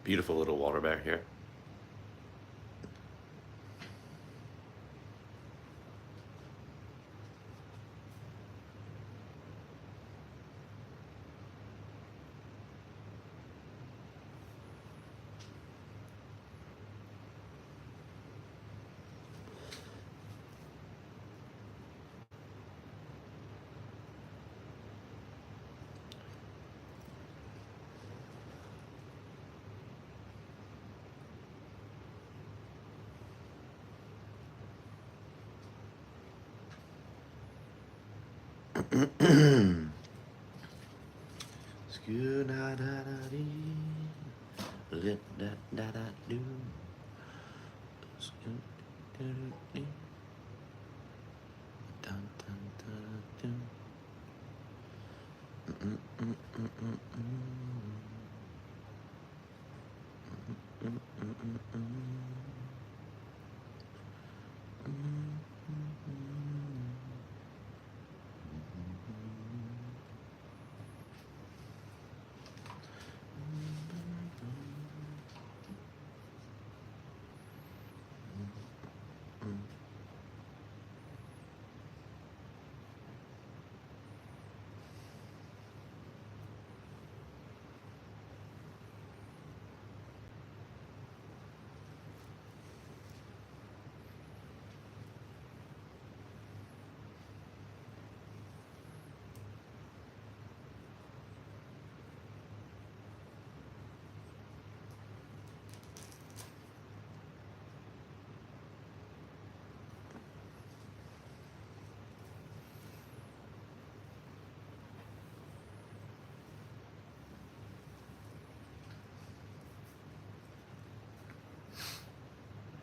Beautiful little water bear here.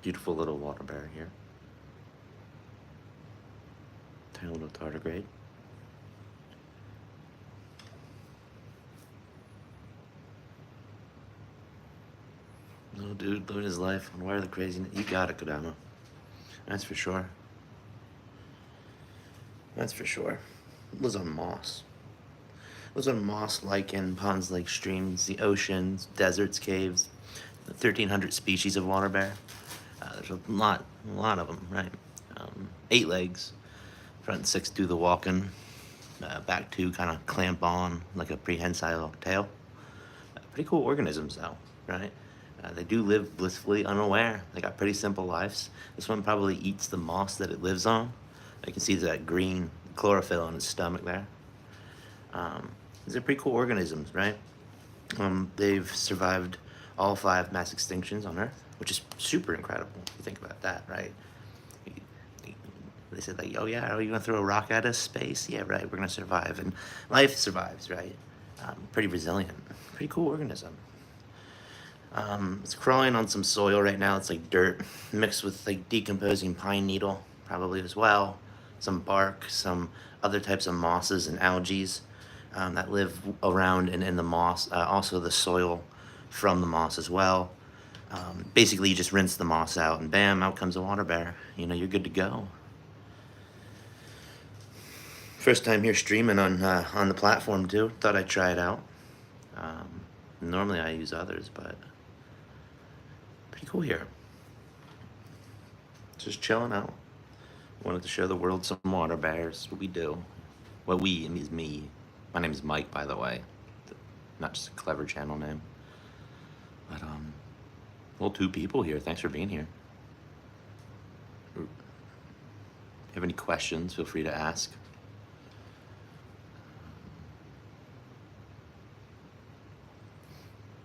Beautiful little water bear here. Tiny little tardigrade. Little dude living his life on Wire the Craziness. You got it, Kodama. That's for sure. That's for sure. Lives on moss. Lives on moss, lichen, ponds, lakes, streams, the oceans, deserts, caves. 1,300 species of water bear. There's a lot of them, right? 8 legs. Front 6 do the walking. Back 2 kind of clamp on like a prehensile tail. Pretty cool organisms, though, right? They do live blissfully unaware. They got pretty simple lives. This one probably eats the moss that it lives on. You can see that green chlorophyll on its stomach there. These are pretty cool organisms, right? They've survived all 5 mass extinctions on Earth, which is super incredible if you think about that, right? They said, like, oh yeah, are you gonna throw a rock at us, space? Yeah, right, we're gonna survive, and life survives, right? Pretty resilient, pretty cool organism. It's crawling on some soil right now. It's like dirt mixed with like decomposing pine needle, probably as well. Some bark, some other types of mosses and algae that live around and in the moss. Also the soil from the moss as well. Basically, you just rinse the moss out, and bam, out comes a water bear. You know, you're good to go. First time here streaming on the platform too. Thought I'd try it out. Normally I use others, but pretty cool here. Just chilling out. Wanted to show the world some water bears. What we do. What we means me. My name is Mike, by the way. Not just a clever channel name. But well, 2 people here. Thanks for being here. If you have any questions, feel free to ask.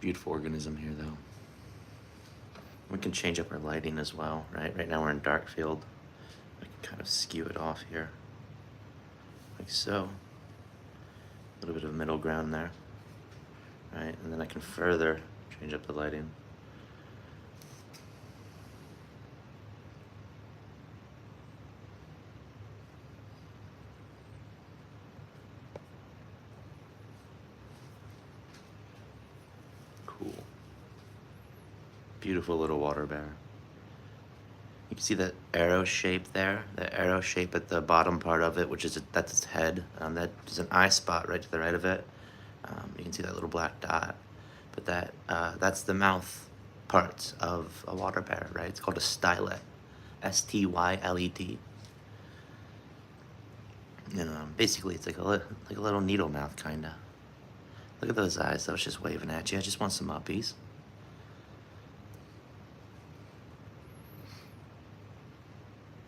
Beautiful organism here, though. We can change up our lighting as well, right? Right now we're in dark field. I can kind of skew it off here, like so. A little bit of middle ground there, right? And then I can further change up the lighting. Beautiful little water bear. You can see the arrow shape there, the arrow shape at the bottom part of it, which is that's its head. That is an eye spot right to the right of it. You can see that little black dot, but that's the mouth parts of a water bear, right? It's called a stylet, S-T-Y-L-E-T. Basically it's like a little needle mouth, kinda. Look at those eyes. That was just waving at you. I just want some uppies.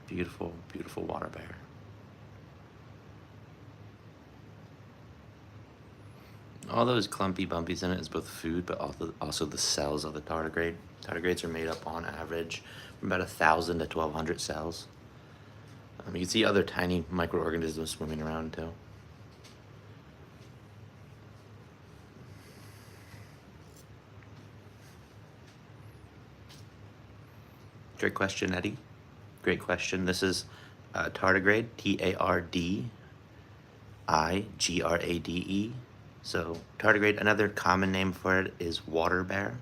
Beautiful, beautiful water bear. All those clumpy bumpies in it is both food, but also the cells of the tardigrade. Tardigrades are made up on average from about 1,000 to 1,200 cells. You can see other tiny microorganisms swimming around too. Great question, Eddie. Great question. This is tardigrade, Tardigrade. So tardigrade, another common name for it is water bear.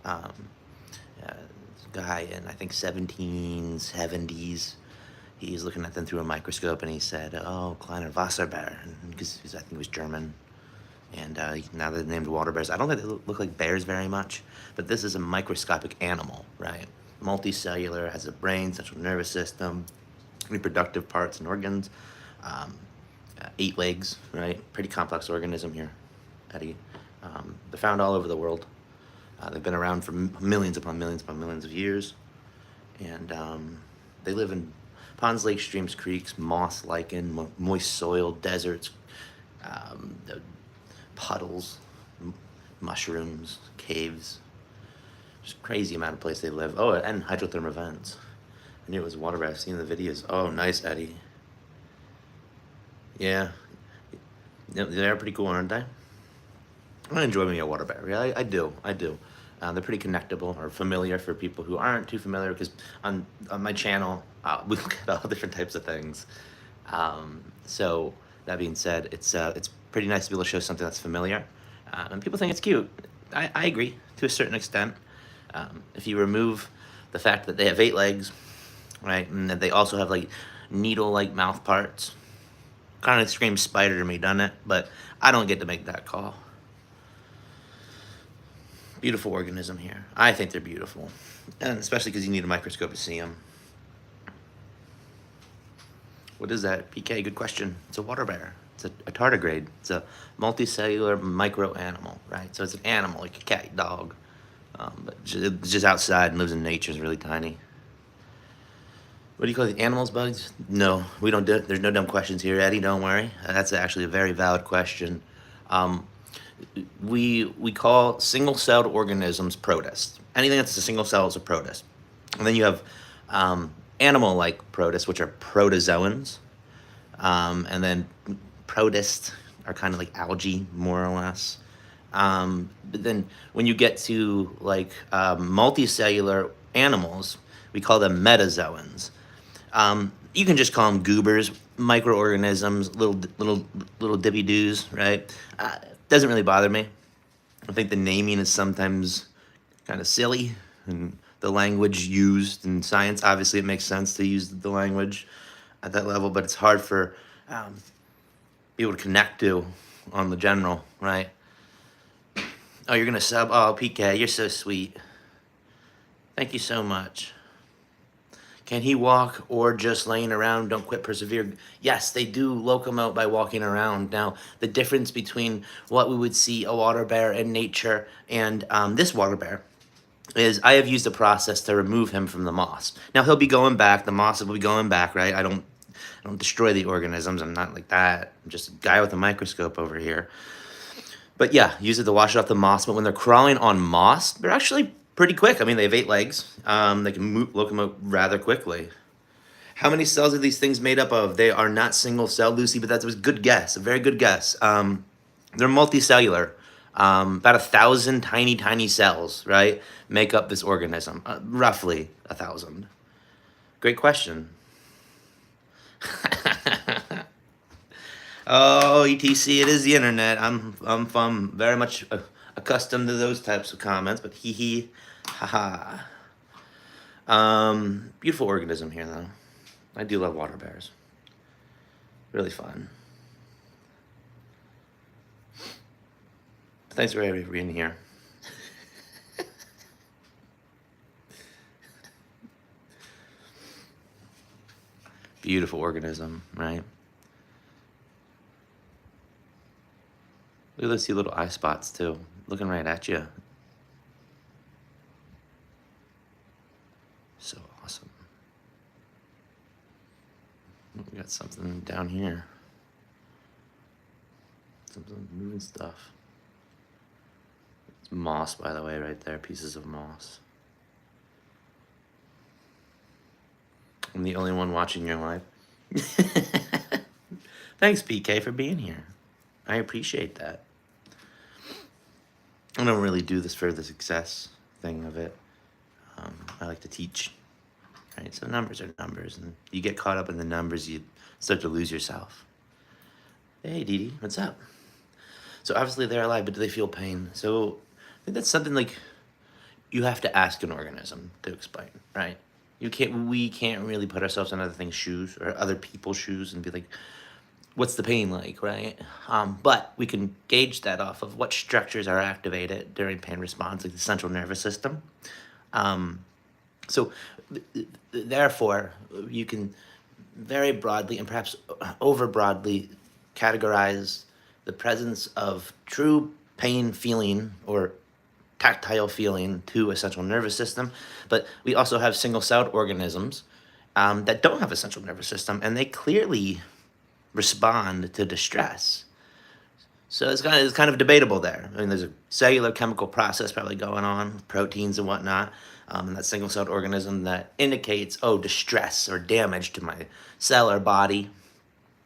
Guy in, I think, 1770s, he's looking at them through a microscope and he said, oh, kleiner Wasserbeer, because I think he was German. And now they're named water bears. I don't think they look like bears very much, but this is a microscopic animal, right? Multicellular, has a brain, central nervous system, reproductive parts and organs, 8 legs, right? Pretty complex organism here, Eddie. They're found all over the world. They've been around for millions upon millions upon millions of years, and they live in ponds, lakes, streams, creeks, moss, lichen, moist soil, deserts, puddles, mushrooms, caves. Just crazy amount of place they live. Oh, and hydrothermal vents. I knew it was water bear. I've seen the videos. Oh, nice, Eddie. Yeah. They're pretty cool, aren't they? I enjoy me a water bear. Yeah, I do. They're pretty connectable or familiar for people who aren't too familiar, because on my channel, we look at all different types of things. So that being said, it's pretty nice to be able to show something that's familiar. And people think it's cute. I agree to a certain extent. If you remove the fact that they have 8 legs, right, and that they also have like needle-like mouth parts, kind of screams spider to me, doesn't it? But I don't get to make that call. Beautiful organism here. I think they're beautiful, and especially because you need a microscope to see them. What is that, PK? Good question. It's a water bear. It's a tardigrade. It's a multicellular micro animal, right? So it's an animal, like a cat, dog, but it's just outside and lives in nature. It's really tiny. What do you call these animals, bugs? No, we don't do it. There's no dumb questions here, Eddie. Don't worry. That's actually a very valid question. We call single-celled organisms protists. Anything that's a single cell is a protist. And then you have animal-like protists, which are protozoans. And then protists are kind of like algae, more or less. But then when you get to like multicellular animals, we call them metazoans. You can just call them goobers, microorganisms, little dippy-doos, right? Doesn't really bother me. I think the naming is sometimes kind of silly, and the language used in science, obviously it makes sense to use the language at that level, but it's hard for people to connect to on the general, right? Oh, you're gonna sub? Oh, PK, you're so sweet. Thank you so much. Can he walk or just laying around? Don't quit, persevere. Yes, they do locomote by walking around. Now, the difference between what we would see a water bear in nature and this water bear is I have used a process to remove him from the moss. Now, he'll be going back. The moss will be going back, right? I don't destroy the organisms. I'm not like that. I'm just a guy with a microscope over here. But yeah, use it to wash off the moss. But when they're crawling on moss, they're actually pretty quick. I mean, they have 8 legs. They can locomote rather quickly. How many cells are these things made up of? They are not single cell, Lucy, but that was a good guess, a very good guess. They're multicellular. About 1,000 tiny cells, right, make up this organism. Roughly 1,000. Great question. Oh, ETC, it is the internet. I'm very much a accustomed to those types of comments, but hee hee, haha. Beautiful organism here, though. I do love water bears. Really fun. Thanks for being here. Beautiful organism, right? Look at those two little eye spots, too. Looking right at you. So awesome. We got something down here. Some moving stuff. It's moss, by the way, right there. Pieces of moss. I'm the only one watching your live. Thanks, PK, for being here. I appreciate that. I don't really do this for the success thing of it. I like to teach. Right? So numbers are numbers, and you get caught up in the numbers, you start to lose yourself. Hey, Dee Dee, what's up? So obviously they're alive, but do they feel pain? So I think that's something like you have to ask an organism to explain, right? We can't really put ourselves in other things' shoes or other people's shoes and be like, what's the pain like, right? But we can gauge that off of what structures are activated during pain response, like the central nervous system. So therefore, you can very broadly and perhaps over broadly categorize the presence of true pain feeling or tactile feeling to a central nervous system. But we also have single-celled organisms that don't have a central nervous system, and they clearly respond to distress. So it's kind of debatable there. I mean, there's a cellular chemical process probably going on, proteins and whatnot, in that single-celled organism that indicates, oh, distress or damage to my cell or body.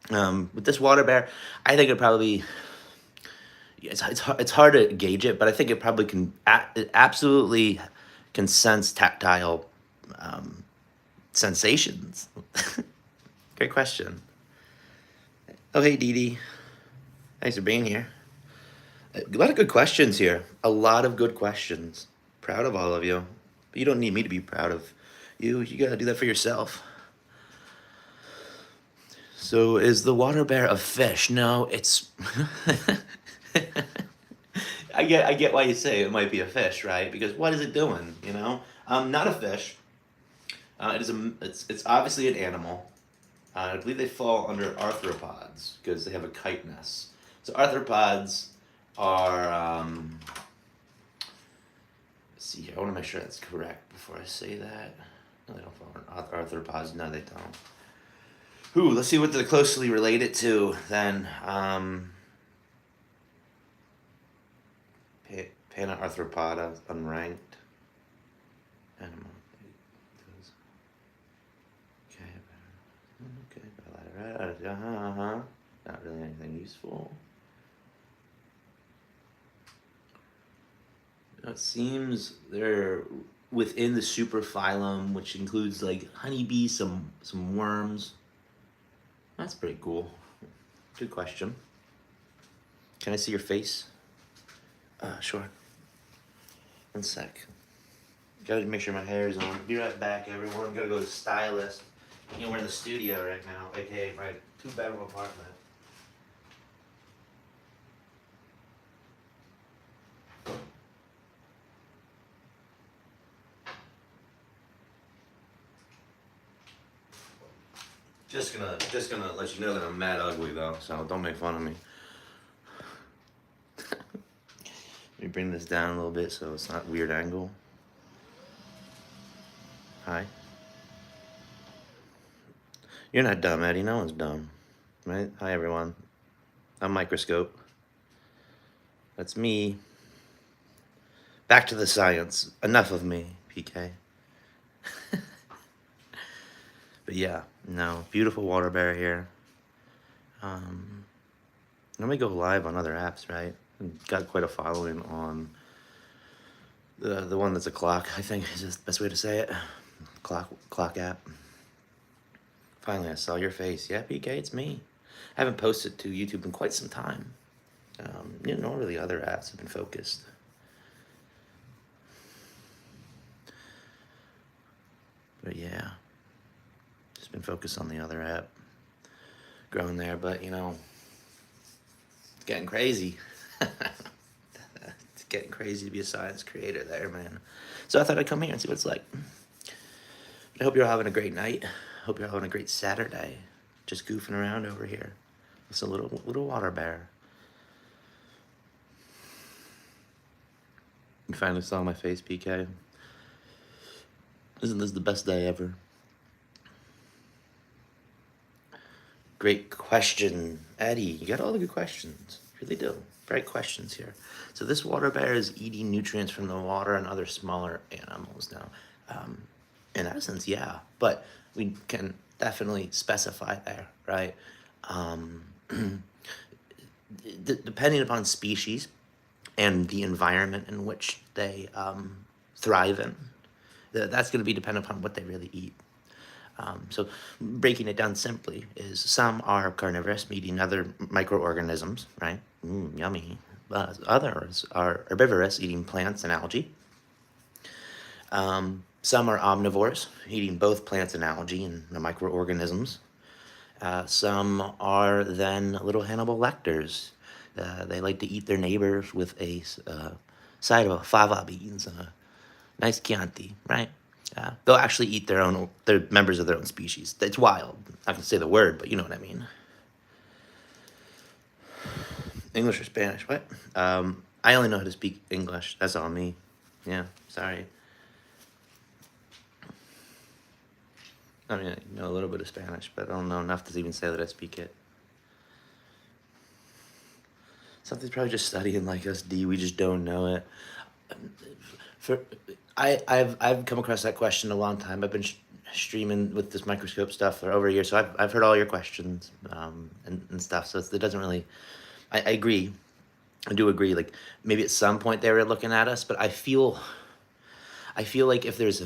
With this water bear, I think it probably, it's hard to gauge it, but I think it probably it absolutely can sense tactile sensations. Great question. Oh, hey, Dee Dee. Thanks for being here. A lot of good questions here. A lot of good questions. Proud of all of you. But you don't need me to be proud of you. You gotta do that for yourself. So is the water bear a fish? No, it's... I get why you say it might be a fish, right? Because what is it doing, you know? Not a fish. It's obviously an animal. I believe they fall under arthropods because they have a chitinous. So arthropods are, let's see here, I want to make sure that's correct before I say that. No, they don't fall under arthropods. No, they don't. Ooh, let's see what they're closely related to then. Panarthropoda, unranked. Animal. Okay. Not really anything useful. It seems they're within the superphylum, which includes like honeybees, some worms. That's pretty cool. Good question. Can I see your face? Sure. One sec. Gotta make sure my hair is on. Be right back, everyone. Gotta go to the stylist. You know, we're in the studio right now, aka my 2-bedroom apartment. Just gonna let you know that I'm mad ugly though, so don't make fun of me. Let me bring this down a little bit so it's not weird angle. Hi. You're not dumb, Eddie. No one's dumb. Right? Hi, everyone. I'm Microscope. That's me. Back to the science. Enough of me, PK. But yeah, no. Beautiful water bear here. Let me go live on other apps, right? Got quite a following on the one that's a clock, I think is the best way to say it. Clock app. Finally, I saw your face. Yeah, PK, it's me. I haven't posted to YouTube in quite some time. Nor really other apps have been focused. But yeah, just been focused on the other app, growing there. But you know, it's getting crazy. It's getting crazy to be a science creator there, man. So I thought I'd come here and see what it's like. But I hope you're having a great night. Hope you're having a great Saturday. Just goofing around over here. It's a little water bear. You finally saw my face, PK. Isn't this the best day ever? Great question, Eddie. You got all the good questions. You really do. Great questions here. So this water bear is eating nutrients from the water and other smaller animals now. In essence, yeah, but we can definitely specify there, right? Depending upon species and the environment in which they thrive in, that's going to be dependent upon what they really eat. So breaking it down simply is some are carnivorous, eating other microorganisms, right? Yummy. Others are herbivorous, eating plants and algae. Some are omnivores, eating both plants and algae and the microorganisms. Some are then little Hannibal Lecters. They like to eat their neighbors with a side of fava beans and a nice Chianti, right? They'll actually eat their members of their own species. It's wild. I can say the word, but you know what I mean. English or Spanish? What? I only know how to speak English. That's all me. Yeah, sorry. I mean, I know a little bit of Spanish, but I don't know enough to even say that I speak it. Something's probably just studying like us, D. We just don't know it. I've come across that question a long time. I've been streaming with this microscope stuff for over a year, so I've heard all your questions and stuff. So it doesn't really. I agree. I do agree. Like maybe at some point they were looking at us, but I feel like if there's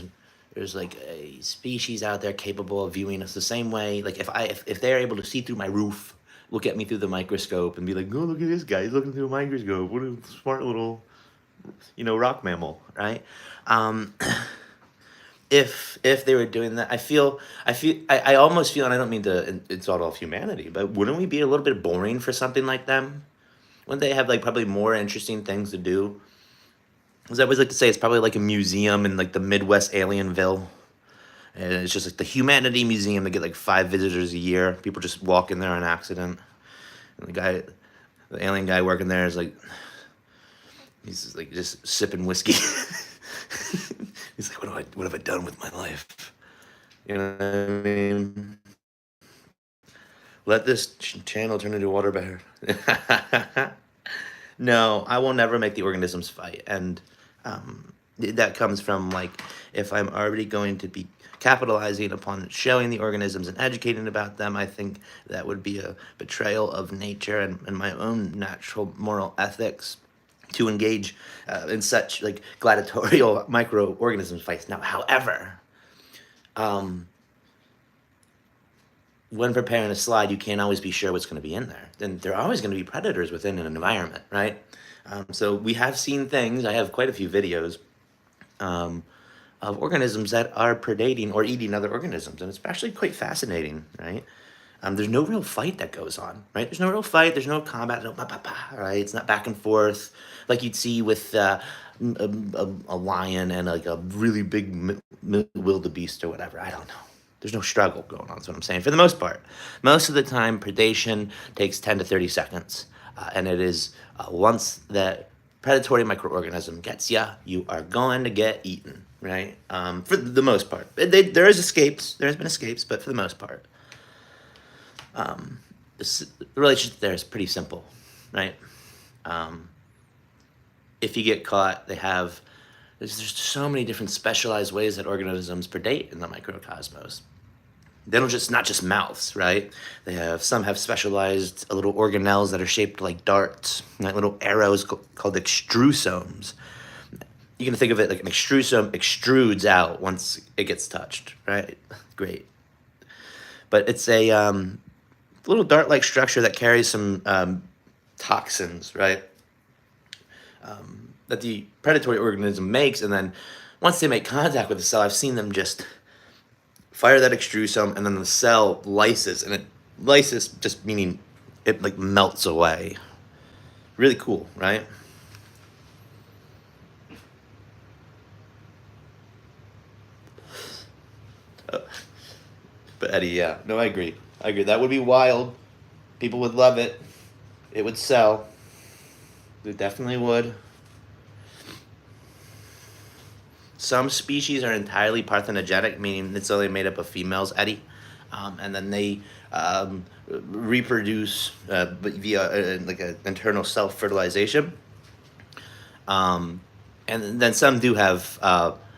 like a species out there capable of viewing us the same way, like if they're able to see through my roof, look at me through the microscope and be like, oh, look at this guy, he's looking through a microscope, what a smart little, rock mammal, right? If they were doing that, I almost feel, and I don't mean to insult all of humanity, but wouldn't we be a little bit boring for something like them? Wouldn't they have like probably more interesting things to do? Because I always like to say it's probably like a museum in like the Midwest Alienville. And it's just like the Humanity Museum. They get like 5 visitors a year. People just walk in there on accident. And the alien guy working there is like, he's just like just sipping whiskey. He's like, what have I done with my life? You know what I mean? Let this channel turn into a water bear. No, I will never make the organisms fight. And that comes from like, if I'm already going to be capitalizing upon showing the organisms and educating about them, I think that would be a betrayal of nature and my own natural moral ethics to engage in such like gladiatorial microorganism fights. Now, however, when preparing a slide, you can't always be sure what's going to be in there. Then there are always going to be predators within an environment, right? So we have seen things. I have quite a few videos of organisms that are predating or eating other organisms, and it's actually quite fascinating, right? There's no real fight that goes on, right? There's no real fight. There's no combat. No, right? It's not back and forth like you'd see with a lion and like a really big wildebeest or whatever. I don't know. There's no struggle going on, is what I'm saying. For the most part, most of the time, predation takes 10 to 30 seconds. And it is once that predatory microorganism gets ya, you are going to get eaten, right? For the most part. There is escapes. There has been escapes, but for the most part. The relationship there is pretty simple, right? If you get caught, there's so many different specialized ways that organisms predate in the microcosmos. They don't not just mouths, right? Some have specialized little organelles that are shaped like darts, like little arrows called extrusomes. You can think of it like an extrusome extrudes out once it gets touched, right? Great. But it's a little dart-like structure that carries some toxins, right? That the predatory organism makes, and then once they make contact with the cell, I've seen them just fire that extrusome, and then the cell lyses, and it lyses just meaning it like melts away. Really cool, right? But Eddie, yeah, no, I agree. I agree. That would be wild. People would love it. It would sell. It definitely would. Some species are entirely parthenogenic, meaning it's only made up of females, Eddie, and then they reproduce via like an internal self-fertilization. And then some do have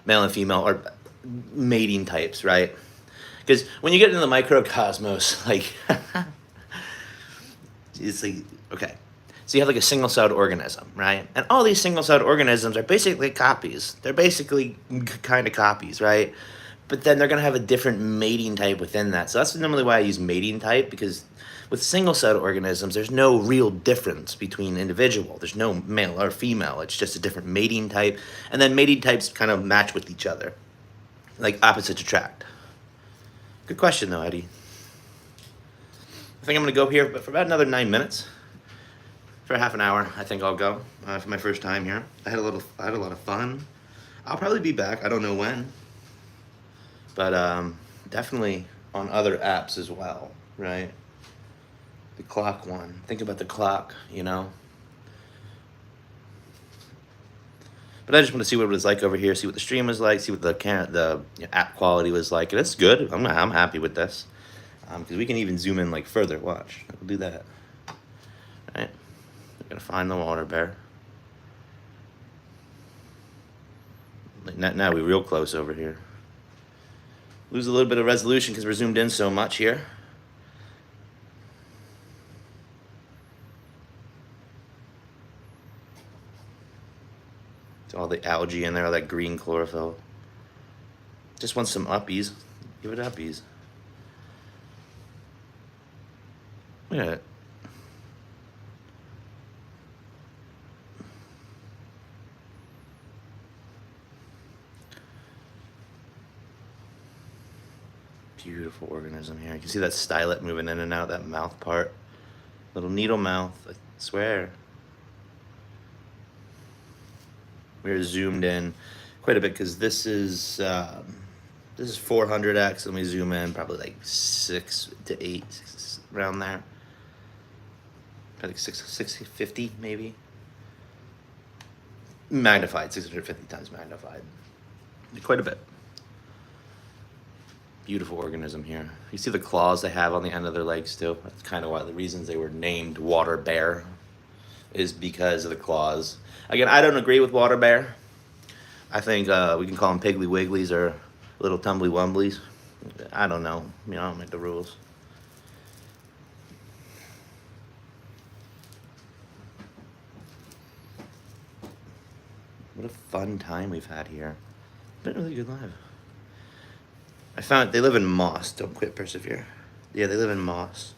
male and female or mating types, right? Because when you get into the microcosmos, like, it's like, okay. So you have like a single-celled organism, right? And all these single-celled organisms are basically copies. They're basically kind of copies, right? But then they're going to have a different mating type within that. So that's normally why I use mating type, because with single-celled organisms, there's no real difference between individual. There's no male or female. It's just a different mating type. And then mating types kind of match with each other. Like opposites attract. Good question, though, Eddie. I think I'm going to go here for about another 9 minutes. For half an hour, I think I'll go for my first time here. I had a lot of fun. I'll probably be back. I don't know when, but definitely on other apps as well, right? The clock one. Think about the clock, you know. But I just want to see what it was like over here. See what the stream was like. See what the app quality was like. And it's good. I'm happy with this because we can even zoom in like further. Watch. We'll do that. All right. Gotta find the water bear. Like now we're real close over here. Lose a little bit of resolution because we're zoomed in so much here. It's all the algae in there, all that green chlorophyll. Just want some uppies. Give it uppies. Look at it. Beautiful organism here. You can see that stylet moving in and out, that mouth part. Little needle mouth, I swear. We're zoomed in quite a bit because this is 400x, and we zoom in probably like 6 to 8, around there. Probably like 650 maybe. Magnified, 650 times magnified. Quite a bit. Beautiful organism here. You see the claws they have on the end of their legs too. That's kind of why the reasons they were named water bear is because of the claws. Again, I don't agree with water bear. I think we can call them piggly wigglies or little tumbly wumblies. I don't know. I don't make the rules. What a fun time we've had here. Been a really good live. I found they live in moss. Don't quit, persevere. Yeah, they live in moss.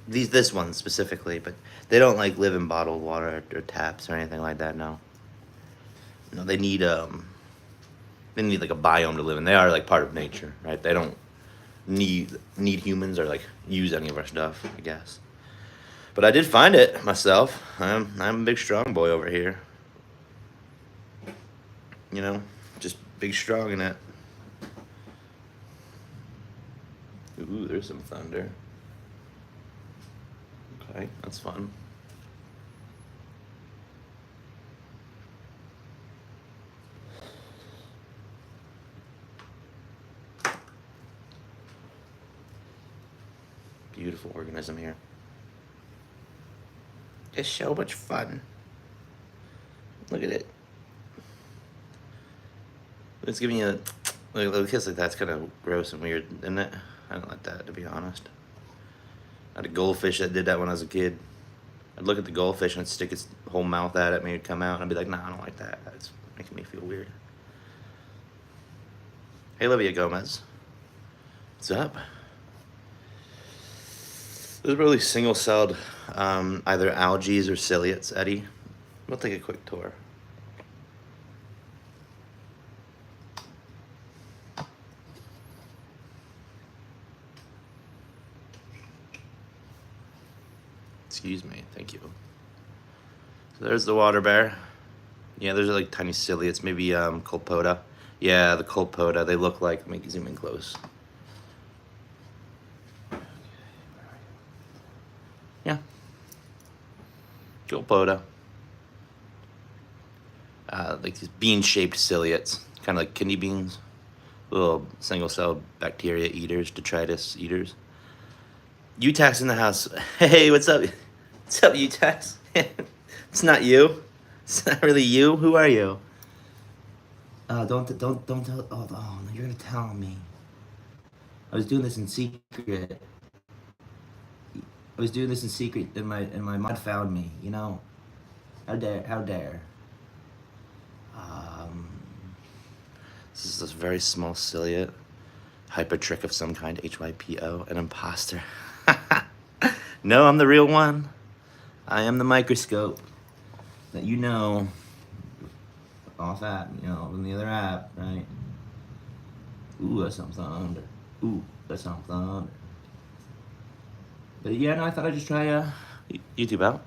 This one specifically, but they don't like live in bottled water or taps or anything like that. No. No, they need like a biome to live in. They are like part of nature, right? They don't need humans or like use any of our stuff, I guess. But I did find it myself. I'm a big strong boy over here. You know, just big strong in it. Ooh, there's some thunder. Okay, that's fun. Beautiful organism here. It's so much fun. Look at it. It's giving you a kiss like that's kind of gross and weird, isn't it? I don't like that, to be honest. I had a goldfish that did that when I was a kid. I'd look at the goldfish and it'd stick its whole mouth at it, and it'd come out, and I'd be like, nah, I don't like that. That's making me feel weird. Hey, Olivia Gomez. What's up? Those are really single-celled, either algae or ciliates, Eddie. We'll take a quick tour. Excuse me. Thank you. So there's the water bear. Yeah, there's like tiny ciliates, maybe colpoda. Yeah, the colpoda. They look like. Let me zoom in close. Yeah. Colpoda. Like these bean-shaped ciliates, kind of like kidney beans. Little single-celled bacteria eaters, detritus eaters. Utax in the house. Hey, what's up? What's up, Utax? It's not you. It's not really you. Who are you? Don't tell. Oh, no, you're gonna tell me. I was doing this in secret. And my mod found me. You know, how dare. This is a very small ciliate, hypertrick of some kind, HYPO, an imposter. No, I'm the real one. I am the microscope that you know off app, you know, from the other app, right? Ooh, that's something under. Ooh, that's something under. But yeah, no, I thought I'd just try YouTube out.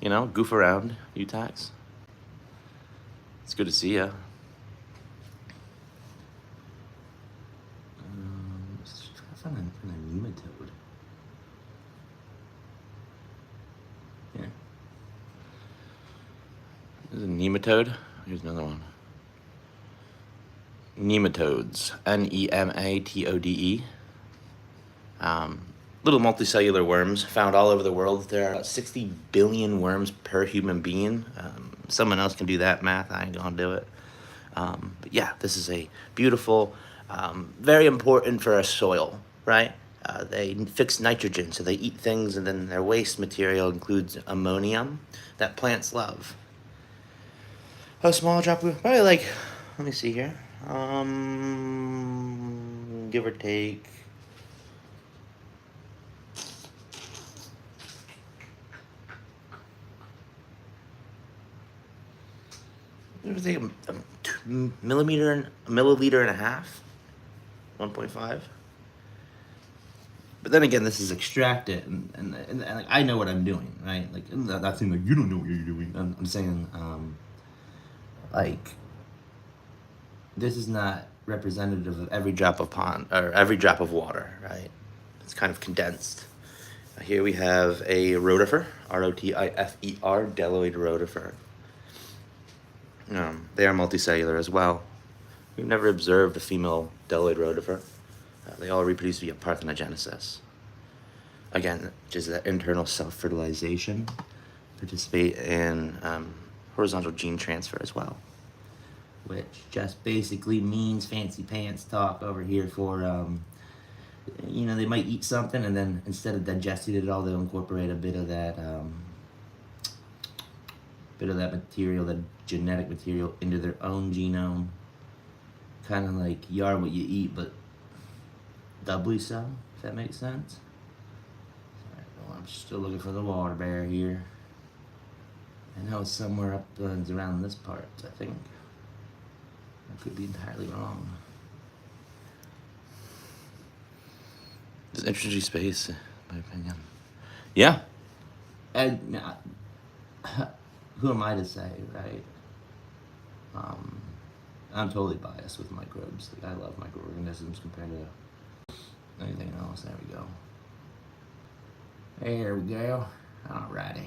You know, goof around, Utax. It's good to see ya. I found a nematode. Here. There's a nematode. Here's another one. Nematodes. Nematode. Little multicellular worms found all over the world. There are about 60 billion worms per human being. Someone else can do that math. I ain't gonna do it. But yeah, this is a beautiful, very important for our soil, right? They fix nitrogen, so they eat things, and then their waste material includes ammonium that plants love. How small a drop? Probably like, let me see here. Give or take. Give or take a milliliter and a half, 1.5. But then again, this is extracted, and like, I know what I'm doing, right? Like, not saying like you don't know what you're doing. I'm saying like this is not representative of every drop of pond or every drop of water, right? It's kind of condensed. Here we have a rotifer, Rotifer, Deloid rotifer. They are multicellular as well. We've never observed a female Deloid rotifer. They all reproduce via parthenogenesis. Again, which is that internal self-fertilization, participate in horizontal gene transfer as well, which just basically means fancy pants talk over here for, you know, they might eat something and then instead of digesting it all, they'll incorporate a bit of that material, that genetic material, into their own genome. Kind of like you are what you eat, but doubly so, if that makes sense. Alright, well, I'm still looking for the water bear here. I know it's somewhere up around this part, I think. I could be entirely wrong. It's an interesting space, in my opinion. Yeah. And who am I to say, right? I'm totally biased with microbes. Like, I love microorganisms compared to anything else. There we go. There we go. Alrighty.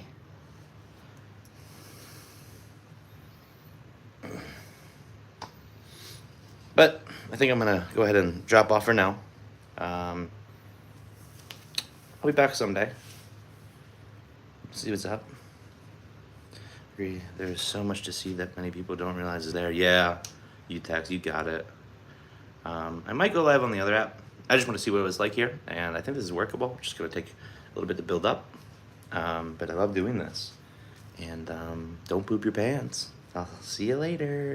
But I think I'm gonna go ahead and drop off for now. I'll be back someday. See what's up. There's so much to see that many people don't realize is there. Yeah, Utax, you got it. I might go live on the other app. I just want to see what it was like here, and I think this is workable. Just gonna take a little bit to build up, but I love doing this. And don't poop your pants. I'll see you later.